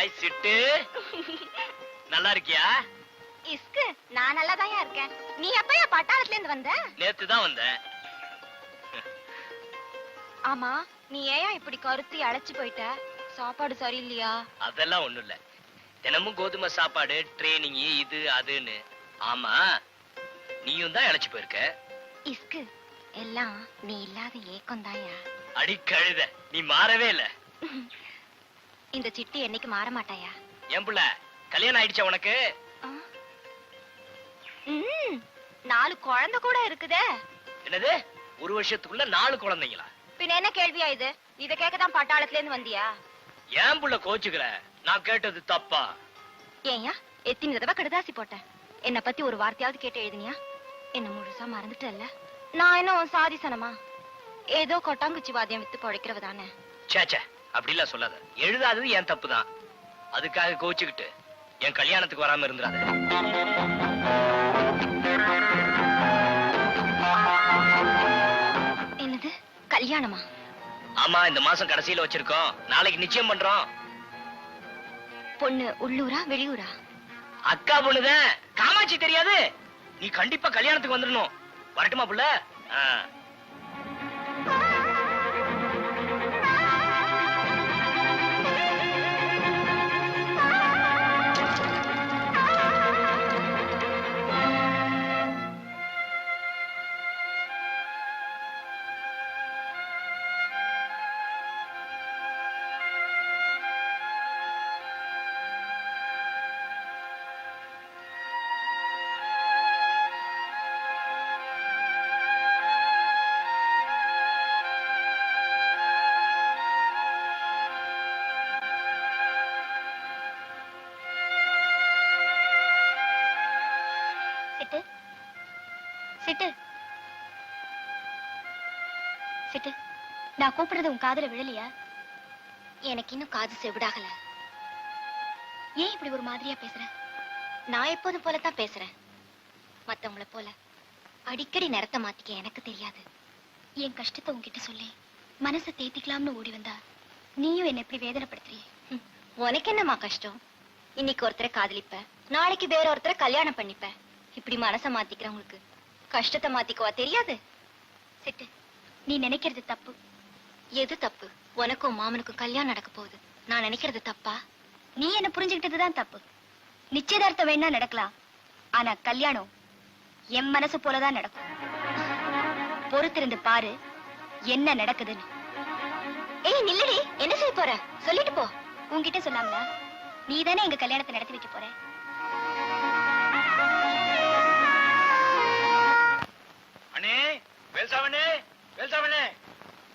Hi சிட்டு, நல்லா இருக்கியா? இஸ்கு, நான் நல்லாதாயா இருக்கேன். நீ எப்பயா பட்டாளத்துல இருந்து வந்த? நேத்து தான் வந்தேன். ஆமா, நீ ஏயா இப்படி கருத்து அழைச்சு போயிட்ட? சாப்பாடு சரியில்லையா? அதெல்லாம் ஒண்ணும் இல்ல. தினமும் கோதுமை சாப்பாடு, ட்ரெயினிங், இது அதுன்னு. ஆமா, நீயும் தான் அழைச்சு போயிருக்க. இஸ்கு, எல்லாம் நீ இல்லாத ஏக்கம் தாயா. அடி கழுத, நீ மாறவே இல்ல. இந்த சிட்டி என்னைக்கு மாற மாட்டாயா? என் புள்ள கல்யாணம் ஆயிடுச்சா உனக்கு? 4 குழந்தை கூட இருக்குதே. என்னது, ஒரு வருஷத்துக்குள்ள 4 குழந்தைங்களா? பின்ன என்ன கேள்வியா இது? இத கேட்கதான் பட்டாளத்துல இருந்து வந்தியா? ஏன் புள்ள கோச்சுக்கிற? நான் கேட்டது தப்பா? ஏயா எத்தனை தடவை கடுதாசி போட்டேன். என்ன பத்தி ஒரு வார்த்தையாவது கேட்டு எழுதினியா? என்ன முழுசா மறந்துட்டல்ல? நான் என்ன உன் சாதிசனமா? ஏதோ கொட்டாங்குச்சி வாத்தியம் வித்து பழைக்கிறவ தானே. சேச்சே, அப்படிலாம் சொல்லாத. எழுதாதது என் தப்பு தான். அதுக்காக கோச்சுக்கிட்டு என் கல்யாணத்துக்கு வராம இருந்துறாத. என்னது, கல்யாணமா? ஆமா, இந்த மாசம் கடைசியில வச்சிருக்கோம். நாளைக்கு நிச்சயம் பண்றோம். பொண்ணு உள்ளூரா வெளியூரா? அக்கா பொண்ணுதான். காமாட்சி தெரியாது? நீ கண்டிப்பா கல்யாணத்துக்கு வந்துடணும். வரட்டுமா புள்ள? சிட்டு, சிட்டு, சிட்டு, நான் கூப்பிடுறது உன் காதுல விழலையா? எனக்கு இன்னும் காது செவிடாகல. ஏன் இப்படி ஒரு மாதிரியா பேசுற? நான் எப்போதும் போலத்தான் பேசுறேன். மத்தவங்கள போல அடிக்கடி நிறத்த மாத்திக்க எனக்கு தெரியாது. என் கஷ்டத்தை உன்கிட்ட சொல்லி மனசை தேத்திக்கலாம்னு ஓடி வந்தா நீயும் என்ன எப்படி வேதனைப்படுத்துறிய? உனக்கு என்னமா கஷ்டம்? இன்னைக்கு ஒருத்தரை காதலிப்ப, நாளைக்கு வேற ஒருத்தரை கல்யாணம் பண்ணிப்ப. இப்படி மனசை மாத்திக்கிறவங்களுக்கு கஷ்டத்தை மாத்திக்குவா தெரியாது? சிட்டு, நீ நினைக்கிறது தப்பு. எது தப்பு? உனக்கும் மாமனுக்கும் கல்யாணம் நடக்க போகுது. நான் நினைக்கிறது தப்பா? நீ என்ன புரிஞ்சுக்கிட்டதுதான் தப்பு. நிச்சயதார்த்தம் வேணா நடக்கலாம், ஆனா கல்யாணம் என் மனசு போலதான் நடக்கும். பொறுத்திருந்து பாரு என்ன நடக்குதுன்னு. ஏய் நில்லடி, என்ன செய்ய போற? சொல்லிட்டு போ. உன்கிட்ட சொல்லாமல நீ தானே எங்க கல்யாணத்தை நடத்தி வைக்க போற. அண்ணே, வேல்சாவண்ணே, வேல்சாவண்ணே.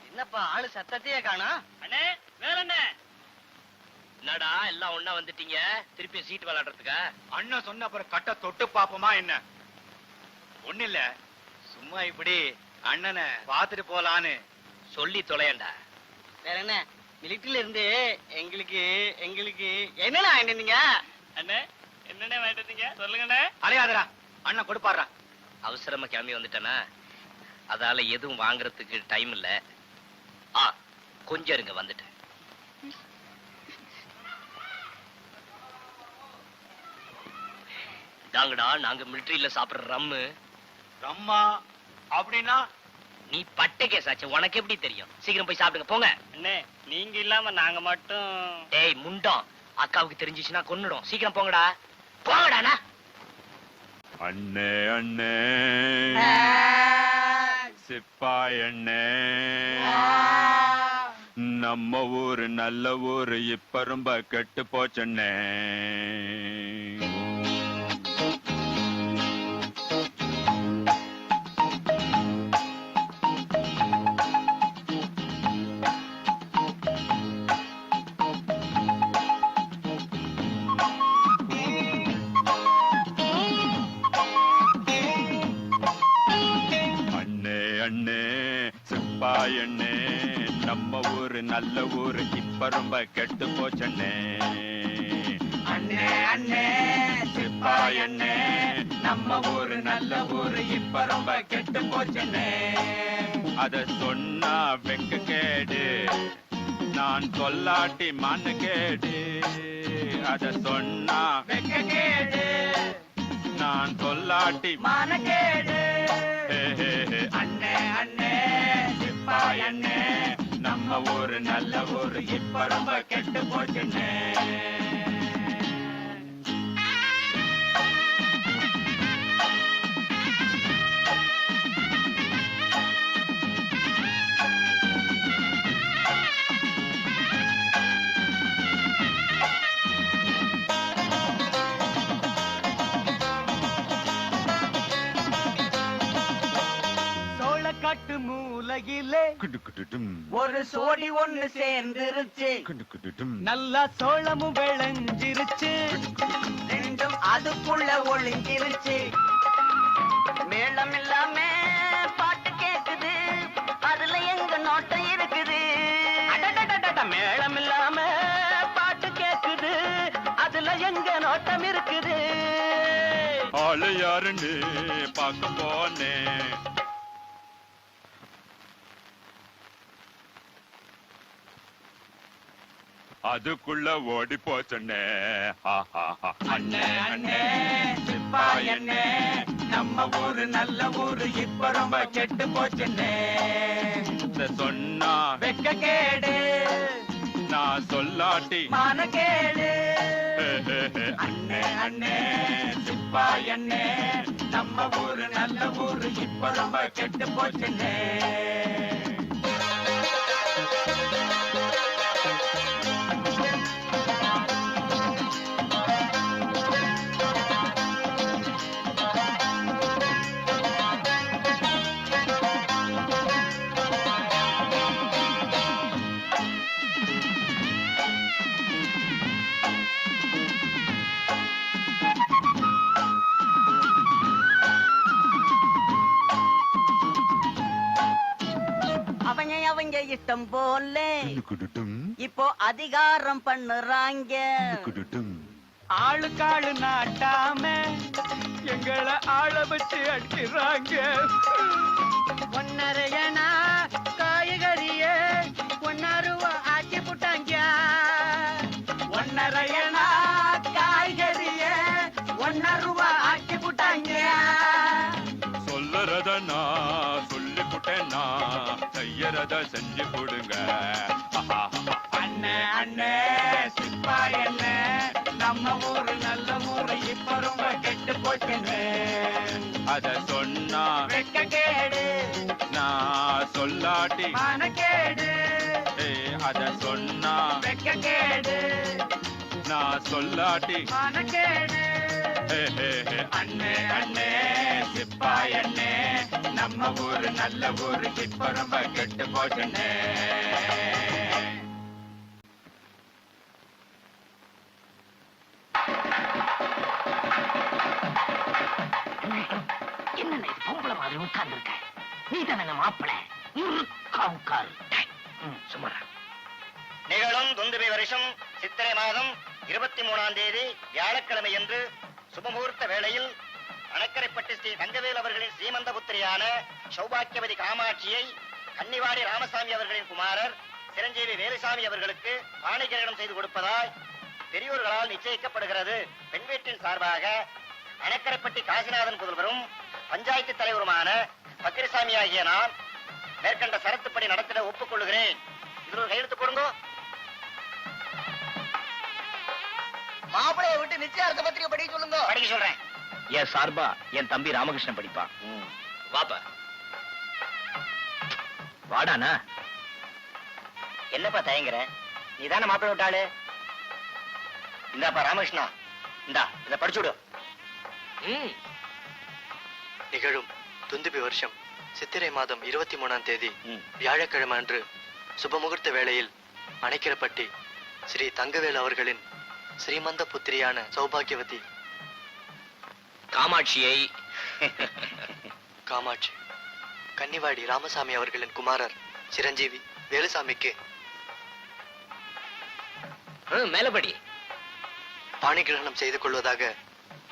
என்னப்பா ஆளு சத்தத்தையே காணா? அண்ணே, வேலண்ணே. என்னடா எல்லாம் ஒண்ணா வந்துட்டீங்க? திருப்பி சீட் விளையாடுறதுக்கா? அண்ணன் சொன்ன அப்புறம் கட்ட தொட்டு பாப்போமா என்ன? ஒண்ணு இல்ல, சும்மா இப்படி அண்ணனை பாத்துட்டு போலான்னு சொல்லி தொலையண்டா. வேற என்ன, மிலிட்டரியில இருந்து எங்களுக்கு எங்களுக்கு என்னென்ன வாங்கிட்டு வந்தீங்க? அண்ணே, என்னண்ணே வாங்கிட்டு வந்தீங்க? சொல்லுங்கண்ணே. அலையாதரா, அண்ணன் கொடுப்பாடுறா. அவசரமா கிளம்பி வந்துட்டேனா, அதால எதுவும் வாங்குறதுக்கு டைம் இல்ல. கொஞ்சம் இருங்க, வந்துட்டேன். தாங்கடா, நாங்க மிலிட்டரியில சாப்பிடுற ரம்மு. ரம்மா அப்படின்னா? நீ பட்டை கேசாச்சு, உனக்கு எப்படி தெரியும்? சீக்கிரம் போய் சாப்பிடுங்க, போங்க. அண்ணே, நீங்க இல்லாம நாங்க மட்டும். டேய் முண்டம், அக்காவுக்கு தெரிஞ்சிச்சுன்னா கொன்னுடும். சீக்கிரம் போங்கடா, போங்கடாண்ணா. அண்ணே அண்ணே, சிப்பாய் அண்ணே, நம்ம ஊரு நல்ல ஊரு இப்ப ரொம்ப கெட்டு போச்சண்ணே. சிப்பாயண்ணே, நம்ம ஊரு நல்ல ஊரு இப்ப ரொம்ப கெட்டு போச்சண்ணே. அண்ணே அண்ணே, சிப்பாயண்ணே, நம்ம ஊரு நல்ல ஊரு இப்ப ரொம்ப கெட்டு போச்சண்ணே. அத சொன்னா வெக்க கேடு, நான் சொல்லாட்டி மண்ணு கேடு. அத சொன்னா வெக்க கேடு நான் சொல்லாட்டி மானகேடு அண்ணே அண்ணே சிப்பாய் அண்ணே நம்ம ஊரு நல்ல ஊரு இப்ப ரொம்ப கெட்டு போச்சுண்ணே சோளக்காட்டு மூலையிலே குடுக்குடுடும் ஒரு சோடி ஒண்ணு சேர்ந்துருச்சு குடுக்குடுடும் நல்லா சோளமும் விளைஞ்சிருச்சு ரெண்டும் அதுக்குள்ள ஒளிஞ்சிருச்சு மேளம் இல்லாம பாட்டு கேக்குது அதுல எங்க நோட்டம் இருக்குது மேளம் இல்லாம பாட்டு கேக்குது அதுல எங்க நோட்டம் இருக்குது ஆளு யாருன்னு பார்க்க போனேன் அதுக்குள்ள ஓடி போச்சண்ணே அண்ணே அண்ணே சிப்பாய் அண்ணே நம்ம ஊரு நல்ல ஊரு இப்ப ரொம்ப கெட்டு போச்சுண்ணே சொன்னா வெக்க கேடு நான் சொல்லாட்டி மானகேடு அண்ணே அண்ணே சிப்பாய் அண்ணே நம்ம ஊரு நல்ல ஊரு இப்ப ரொம்ப கெட்டு போச்சுண்ணே அவங்க இஷ்டம் போல இப்போ அதிகாரம் பண்ணுறாங்க ஆளுக்காளு நாட்டாம எங்களை ஆள வச்சு அடிக்கிறாங்க ஒன்னரையனா காய்கறிய ஒன்னருவா ஆக்கி புட்டாங்க ஒன்னரையனா காய்கறிய ஒன்னருவா ஆக்கி புட்டாங்க சொல்லறத நான் சொல்லி புட்டேன்னா செய்யறத செஞ்சு கொடுங்க அண்ணே அண்ணே சிப்பாய் அண்ணே நம்ம ஊரு நல்ல ஊரு இப்ப ரொம்ப கெட்டு போச்சுன்னு அத சொன்னா வெக்க கேடு நான் சொல்லாட்டி மானகேடு அத சொன்னா வெக்க கேடு நான் சொல்லாட்டி மானகேடு அண்ணே அண்ணே சிப்பாய் அண்ணே நம்ம ஊரு நல்ல ஊரு இப்ப ரொம்ப கெட்டு போச்சுன்னு என்ன இது பொம்பளை மாதிரி உட்கார்ந்து இருக்க நீ தானே மாப்பிள சுமாரா நிகழும் துந்துபி வருஷம் சித்திரை மாதம் 23ஆம் தேதி வியாழக்கிழமை என்று சுபமுகூர்த்த வேளையில் அணக்கரைப்பட்டு ஸ்ரீ தங்கவேல் அவர்களின் சீமந்த புத்திரியான சௌபாக்கியவதி காமாட்சியை கன்னிவாடி ராமசாமி அவர்களின் குமாரர் சிரஞ்சீவி வேலுசாமி அவர்களுக்கு ஆணைக்கிரகணம் செய்து கொடுப்பதாய் பெரியோர்களால் நிச்சயிக்கப்படுகிறது. பெண் வீட்டின் சார்பாக அணக்கரைப்பட்டி காசிநாதன் புதல்வரும் பஞ்சாயத்து தலைவருமான பக்கிரிசாமி ஆகிய நான் மேற்கண்ட சரத்துப்படி நடத்திட ஒப்புக்கொள்ளுகிறேன். இதில் ஒரு கையெழுத்து கொடுங்க. மாப்பிளைய விட்டு நிச்சயார்த்த பத்திரிகை படிக்க சொல்லுங்க. படிக்க சொல்றேன். என் சார்பா என் தம்பி ராமகிருஷ்ணன் படிப்பான். வாப்பா வாடானா. என்னப்பா தயங்குற? நீதானே மாப்பிள்ளை விட்டாளு. இந்தாப்பா ராமகிருஷ்ணா, இந்தா இத படிச்சுடு. நிகழும் துந்துபி வருஷம் சித்திரை மாதம் 23ஆம் தேதி வியாழக்கிழமை அன்று சுபமுகூர்த்த வேளையில் அணைக்கிறப்பட்டி ஸ்ரீ தங்கவேல் அவர்களின் ஸ்ரீமந்த புத்திரியான சௌபாகியவதி காமாட்சியை காமாட்சி கன்னிவாடி ராமசாமி அவர்களின் குமாரர் சிரஞ்சீவி வேலுசாமிக்கு மேலபடி பாணி கிரகணம் செய்து கொள்வதாக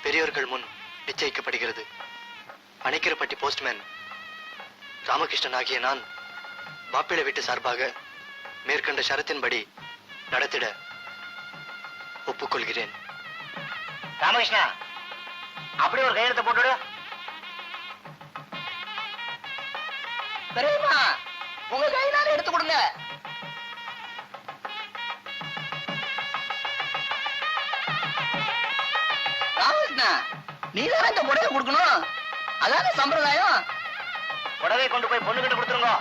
பெரியோர்கள் முன் நிச்சயிக்கப்படுகிறது. அணைக்கிறப்பட்டி போஸ்ட்மேன் ராமகிருஷ்ணன் ஆகிய நான் மாப்பிள்ளை வீட்டு சார்பாக மேற்கண்ட ஷரத்தின்படி நடத்திட ஒப்புக்கொள்கிறேன். ராமகிருஷ்ணா, அப்படியே ஒரு கையெழுத்து போட்டுடு. பெரியம்மா, உங்க கையினால எடுத்து கொடுங்க. ராமகிருஷ்ணா, நீ தானே இந்த புடவை கொடுக்கணும், அதான சம்பிரதாயம். புடவை கொண்டு போய் பொண்ணுகிட்ட கொடுத்துருங்க.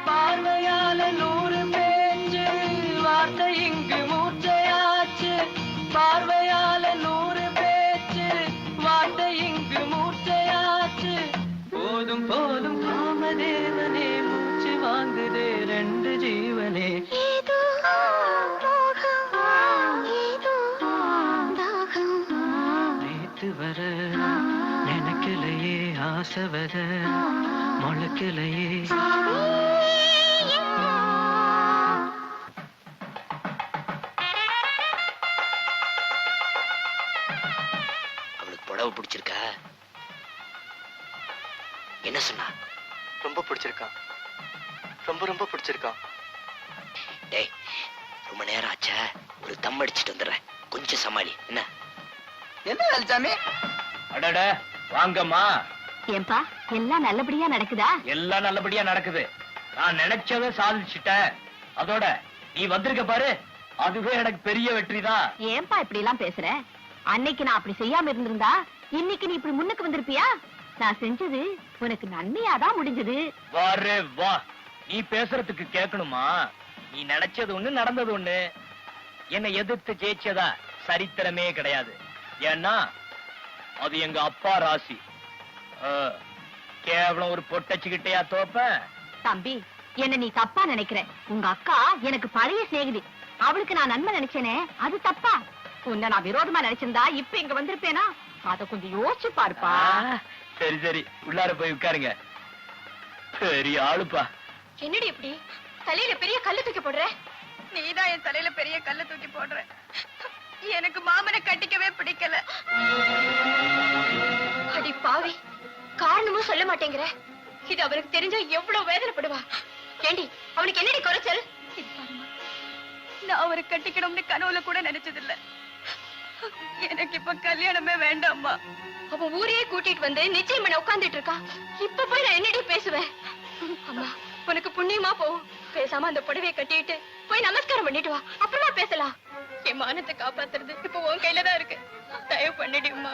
பார்வையால 100 பேச்சு, வார்த்தை இங்கு மூர்ச்சையாச்சு. பார்வையால 100 பேச்சு, வார்த்தை இங்கு மூர்ச்சையாச்சு. போதும் போதும் காமதேவனே, மூச்சு வாங்குதே 2 ஜீவனே. நேத்து வர நினைக்கலையே, ஆசை வர முளைக்கலையே. அவளுக்கு புடவை பிடிச்சிருக்கா? என்ன சொன்னா? ரொம்ப பிடிச்சிருக்கான். ரொம்ப ரொம்ப பிடிச்சிருக்கான். டேய், ரொம்ப நேரம் ஆச்சா, ஒரு தம் அடிச்சிட்டு வந்துடுறேன், கொஞ்சம் சமாளி. என்ன என்ன வேலுச்சாமி? அடட, வாங்கம்மா. ஏன்பா எல்லாம் நல்லபடியா நடக்குதா? எல்லாம் நல்லபடியா நடக்குது. நான் நினைச்சதை சாதிச்சுட்டேன். அதோட நீ வந்திருக்க பாரு, அதுவே எனக்கு பெரிய வெற்றி தான். ஏன்பா இப்படி எல்லாம் பேசுற? அன்னைக்கு நான் அப்படி செய்யாம இருந்திருந்தா இன்னைக்கு நீ இப்படி முன்னுக்கு வந்திருப்பியா? நான் செஞ்சது உனக்கு நன்மையாதான் முடிஞ்சது. வாரு வா, நீ பேசுறதுக்கு கேட்கணுமா? நீ நினைச்சது ஒண்ணு, நடந்தது ஒண்ணு. என்னை எதிர்த்து ஜெயிச்சதா சரித்திரமே கிடையாது. ஏன்னா அது எங்க அப்பா ராசி. கேவலம் ஒரு பொட்டச்சுக்கிட்டையா தோப்ப? தம்பி, என்ன நீ தப்பா நினைக்கிற. உங்க அக்கா எனக்கு பழைய சிநேகிதி. அவளுக்கு நான் நன்மை நினைச்சேனே, அது தப்பா? உன்னை நான் விரோதமா நினைச்சிருந்தா இப்ப இங்க வந்திருப்பேனா? அத கொஞ்சம் யோசிச்சு பாருப்பா. சரி சரி, உள்ளார போய் உட்காருங்க. பெரிய ஆளுப்பா. என்னடி இப்படி தலையில பெரிய கல்லு தூக்கி போடுற? நீதான் என் தலையில பெரிய கல்லு தூக்கி போடுற. எனக்கு மாமனை கட்டிக்கவே பிடிக்கல. அடி பாவி, காரணமும் சொல்ல மாட்டேங்கிற. இது அவருக்கு தெரிஞ்சா எவ்வளவு வேதனைப்படுவா. ஏண்டி, அவனுக்கு என்னடி குறைச்சல்? நான் அவரை கட்டிக்கணும்னு கனவுல கூட நினைச்சதில்ல. எனக்கு இப்ப கல்யாணமே வேண்டாம்மா. அவன் ஊரையே கூட்டிட்டு வந்து நிச்சயம் பண்ண உட்கார்ந்துட்டு இருக்கா. இப்ப போய் நான் என்னடி பேசுவேன்? அம்மா, உனக்கு புண்ணியமா போகும். பேசாம அந்த புடவையை கட்டிட்டு போய் நமஸ்காரம் பண்ணிட்டு வா, அப்புறமா பேசலாம். என் மானத்தை காப்பாத்துறது இப்ப உன் கையில தான் இருக்கு. தயவு பண்ணிடுமா.